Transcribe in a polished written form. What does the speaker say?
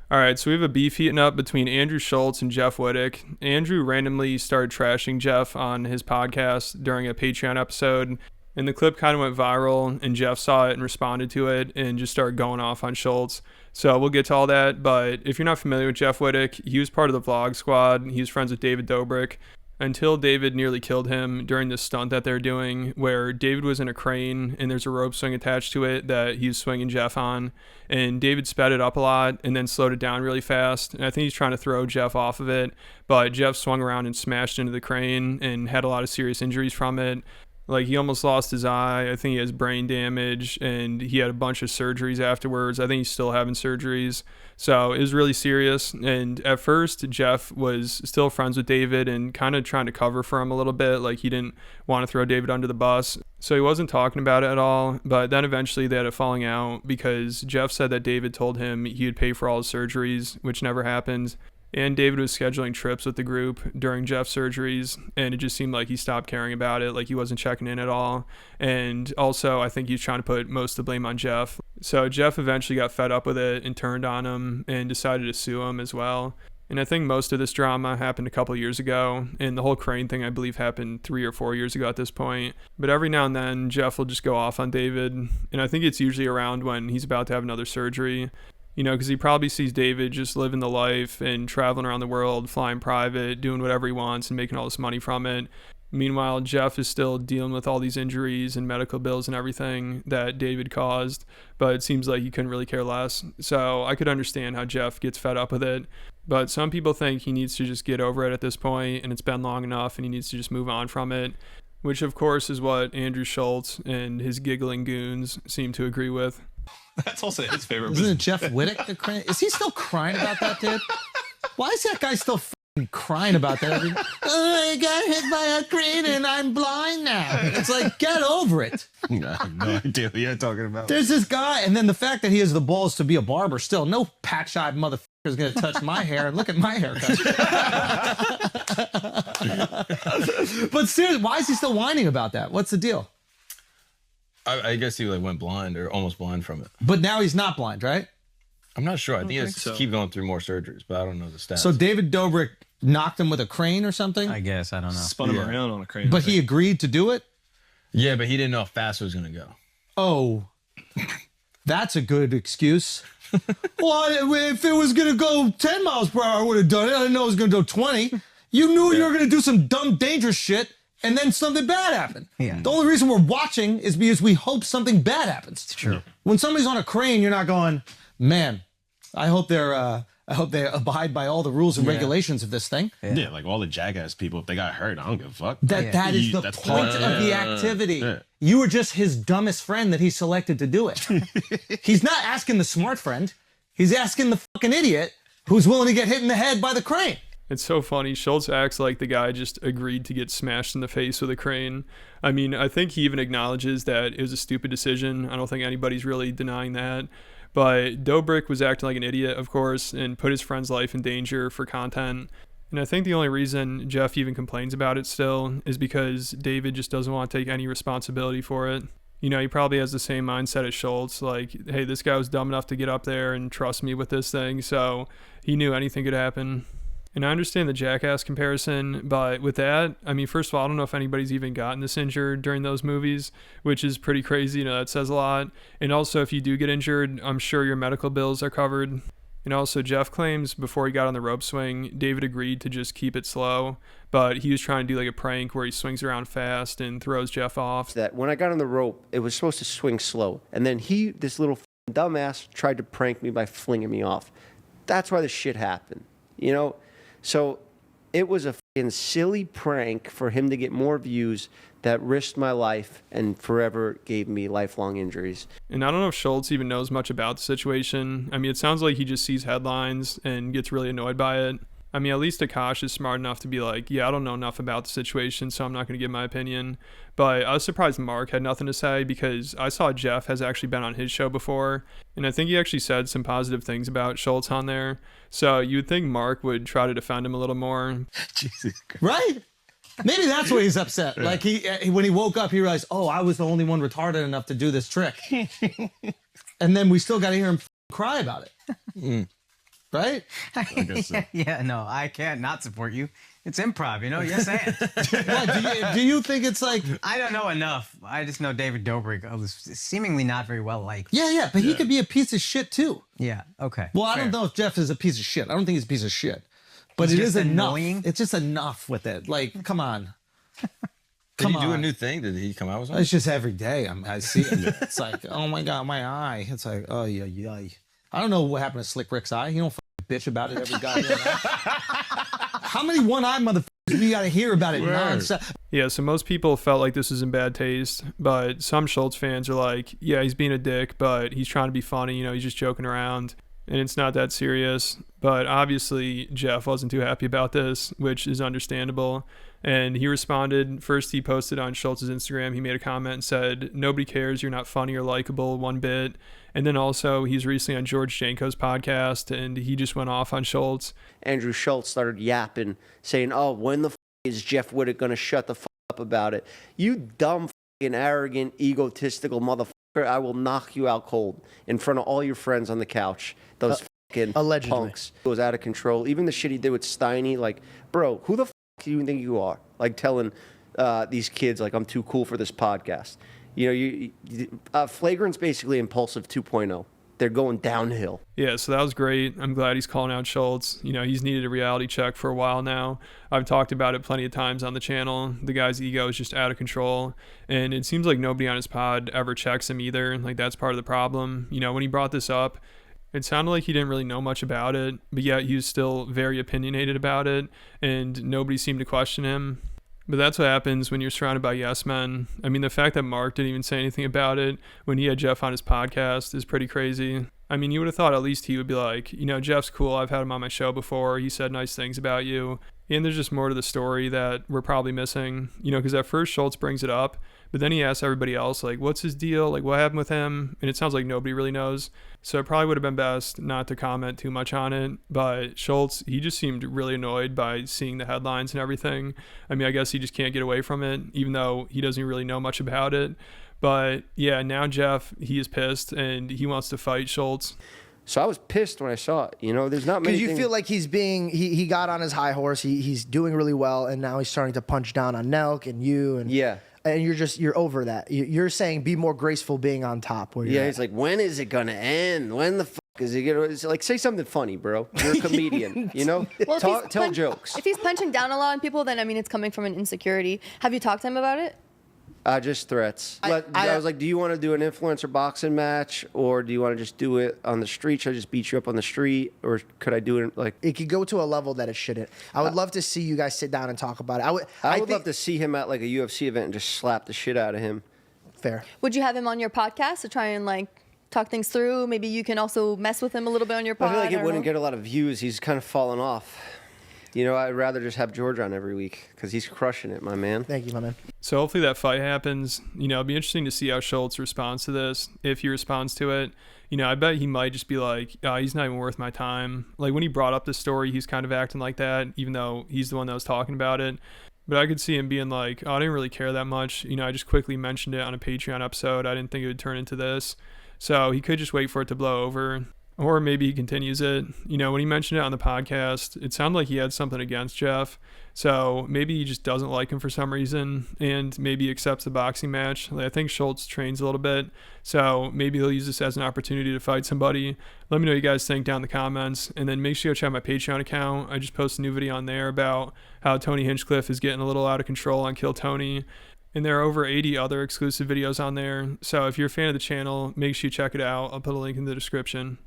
All right, so we have a beef heating up between Andrew Schulz and Jeff Wittek. Andrew randomly started trashing Jeff on his podcast during a Patreon episode, and the clip kind of went viral, and Jeff saw it and responded to it and just started going off on Schulz. So we'll get to all that, but if you're not familiar with Jeff Wittek, he was part of the Vlog Squad. He was friends with David Dobrik until David nearly killed him during this stunt that they're doing where David was in a crane and there's a rope swing attached to it that he's swinging Jeff on, and David sped it up a lot and then slowed it down really fast, and I think he's trying to throw Jeff off of it, but Jeff swung around and smashed into the crane and had a lot of serious injuries from it. Like, he almost lost his eye. I think he has brain damage, and he had a bunch of surgeries afterwards. I think he's still having surgeries. So it was really serious. And at first, Jeff was still friends with David and kind of trying to cover for him a little bit. Like, he didn't want to throw David under the bus. So he wasn't talking about it at all. But then eventually they had a falling out because Jeff said that David told him he would pay for all his surgeries, which never happened. And David was scheduling trips with the group during Jeff's surgeries, and it just seemed like he stopped caring about it, like he wasn't checking in at all. And also, I think he was trying to put most of the blame on Jeff. So Jeff eventually got fed up with it and turned on him and decided to sue him as well. And I think most of this drama happened a couple years ago, and the whole crane thing, I believe, happened 3 or 4 years ago at this point. But every now and then, Jeff will just go off on David, and I think it's usually around when he's about to have another surgery. You know, because he probably sees David just living the life and traveling around the world, flying private, doing whatever he wants and making all this money from it. Meanwhile, Jeff is still dealing with all these injuries and medical bills and everything that David caused, but it seems like he couldn't really care less. So I could understand how Jeff gets fed up with it. But some people think he needs to just get over it at this point, and it's been long enough, and he needs to just move on from it, which of course is what Andrew Schulz and his giggling goons seem to agree with. That's also his favorite. Isn't it Jeff Wittek the crane? Is he still crying about that, dude? Why is that guy still crying about that? Oh, I got hit by a crane and I'm blind now. It's like, get over it. I have no idea what you're talking about. There's this guy, and then the fact that he has the balls to be a barber still. No patch-eyed motherfucker is going to touch my hair. Look at my haircut. But seriously, why is he still whining about that? What's the deal? I guess he like went blind or almost blind from it. But now he's not blind, right? I'm not sure. I think he has to keep going through more surgeries, but I don't know the stats. So David Dobrik knocked him with a crane or something? I guess. I don't know. Spun him around on a crane. But he agreed to do it? Yeah, but he didn't know how fast it was going to go. Oh, that's a good excuse. Well, if it was going to go 10 miles per hour, I would have done it. I didn't know it was going to go 20. You knew you were going to do some dumb, dangerous shit, and then something bad happened. Yeah. The only reason we're watching is because we hope something bad happens. It's true. When somebody's on a crane, you're not going, man, I hope they abide by all the rules and regulations of this thing. Yeah, like all the jackass people, if they got hurt, I don't give a fuck. That is the That's point fine. of the activity. Yeah. You were just his dumbest friend that he selected to do it. He's not asking the smart friend. He's asking the fucking idiot who's willing to get hit in the head by the crane. It's so funny. Schulz acts like the guy just agreed to get smashed in the face with a crane. I mean, I think he even acknowledges that it was a stupid decision. I don't think anybody's really denying that. But Dobrik was acting like an idiot, of course, and put his friend's life in danger for content. And I think the only reason Jeff even complains about it still is because David just doesn't want to take any responsibility for it. You know, he probably has the same mindset as Schulz, like, hey, this guy was dumb enough to get up there and trust me with this thing, so he knew anything could happen. And I understand the jackass comparison, but with that, I mean, first of all, I don't know if anybody's even gotten this injured during those movies, which is pretty crazy. You know, that says a lot. And also, if you do get injured, I'm sure your medical bills are covered. And also, Jeff claims before he got on the rope swing, David agreed to just keep it slow, but he was trying to do like a prank where he swings around fast and throws Jeff off. That when I got on the rope, it was supposed to swing slow. And then this little dumbass, tried to prank me by flinging me off. That's why the shit happened, you know? So it was a fucking silly prank for him to get more views that risked my life and forever gave me lifelong injuries. And I don't know if Schulz even knows much about the situation. I mean, it sounds like he just sees headlines and gets really annoyed by it. I mean, at least Akash is smart enough to be like, yeah, I don't know enough about the situation, so I'm not going to give my opinion. But I was surprised Mark had nothing to say because I saw Jeff has actually been on his show before, and I think he actually said some positive things about Schulz on there. So you would think Mark would try to defend him a little more. Jesus Christ. Right? Maybe that's why he's upset. Like when he woke up, he realized, oh, I was the only one retarded enough to do this trick. And then we still got to hear him cry about it. right? I guess so. Yeah, no, I can't not support you. It's improv, you know? Yes, and. What, do you think it's like? I don't know enough. I just know David Dobrik was seemingly not very well liked. Yeah, but he could be a piece of shit too. Yeah, okay. Well, I fair. don't know if Jeff is a piece of shit. I don't think he's a piece of shit. But He's it is just enough. annoying? It's just enough with it. Like, come on. Did he do a on. new thing? Did he come out with something? It's just every day I see it. It's like, oh my God, my eye. It's like, oh yeah. I don't know what happened to Slick Rick's eye. He don't bitch about it every goddamn night. How many one-eyed motherfuckers we gotta hear about it nonstop? Yeah, so most people felt like this was in bad taste, but some Schultz fans are like, yeah, he's being a dick, but he's trying to be funny, he's just joking around, and it's not that serious. But obviously, Jeff wasn't too happy about this, which is understandable. And he responded. First, he posted on Schultz's Instagram. He made a comment and said, "Nobody cares. You're not funny or likable one bit." And then also, he's recently on George Janko's podcast, and he just went off on Schultz. Andrew Schultz started yapping, saying, "Oh, when the is Jeff Wittek going to shut the up about it? You dumb, arrogant, egotistical motherfucker. I will knock you out cold in front of all your friends on the couch. Those allegedly punks." It was out of control. Even the shit he did with Steiny, like, bro, who the do you think you are? Like telling these kids, like, I'm too cool for this podcast. Flagrant's basically Impulsive 2.0. They're going downhill. Yeah, so that was great. I'm glad he's calling out Schultz. He's needed a reality check for a while now. I've talked about it plenty of times on the channel. The guy's ego is just out of control. And it seems like nobody on his pod ever checks him either. Like, that's part of the problem. When he brought this up, it sounded like he didn't really know much about it, but yet he was still very opinionated about it, and nobody seemed to question him. But that's what happens when you're surrounded by yes men. I mean, the fact that Mark didn't even say anything about it when he had Jeff on his podcast is pretty crazy. I mean, you would have thought at least he would be like, Jeff's cool. I've had him on my show before. He said nice things about you. And there's just more to the story that we're probably missing, because at first Schultz brings it up, but then he asks everybody else, like, what's his deal? Like, what happened with him? And it sounds like nobody really knows. So it probably would have been best not to comment too much on it. But Schultz, he just seemed really annoyed by seeing the headlines and everything. I mean, I guess he just can't get away from it, even though he doesn't really know much about it. But yeah, now Jeff, he is pissed and he wants to fight Schultz. So I was pissed when I saw it. There's not many Because you things. feel like he's being he got on his high horse. He's doing really well, and now he's starting to punch down on Nelk and you and Yeah. And you're over that. You're saying be more graceful being on top. Where you're He's like, when is it gonna end? When the fuck is it gonna? It's like, say something funny, bro. You're a comedian, Well, if he's tell jokes. If he's punching down a lot on people, then it's coming from an insecurity. Have you talked to him about it? Just threats. I I was like, do you want to do an influencer boxing match, or do you want to just do it on the street? Should I just beat you up on the street, or could I do it like? It could go to a level that it shouldn't. I would love to see you guys sit down and talk about it. I would love to see him at like a UFC event and just slap the shit out of him. Fair. Would you have him on your podcast to try and talk things through? Maybe you can also mess with him a little bit on your pod. I feel like it don't wouldn't know. get a lot of views. He's kind of fallen off. I'd rather just have George on every week because he's crushing it, my man. Thank you, my man. So hopefully that fight happens. It'd be interesting to see how Schultz responds to this. If he responds to it, I bet he might just be like, he's not even worth my time. Like when he brought up the story, he's kind of acting like that, even though he's the one that was talking about it. But I could see him being like, I didn't really care that much. I just quickly mentioned it on a Patreon episode. I didn't think it would turn into this. So he could just wait for it to blow over. Or maybe he continues it. When he mentioned it on the podcast, it sounded like he had something against Jeff. So maybe he just doesn't like him for some reason, and maybe accepts the boxing match. I think Schultz trains a little bit, so maybe he'll use this as an opportunity to fight somebody. Let me know what you guys think down in the comments, and then make sure you go check out my Patreon account. I just posted a new video on there about how Tony Hinchcliffe is getting a little out of control on Kill Tony. And there are over 80 other exclusive videos on there. So if you're a fan of the channel, make sure you check it out. I'll put a link in the description.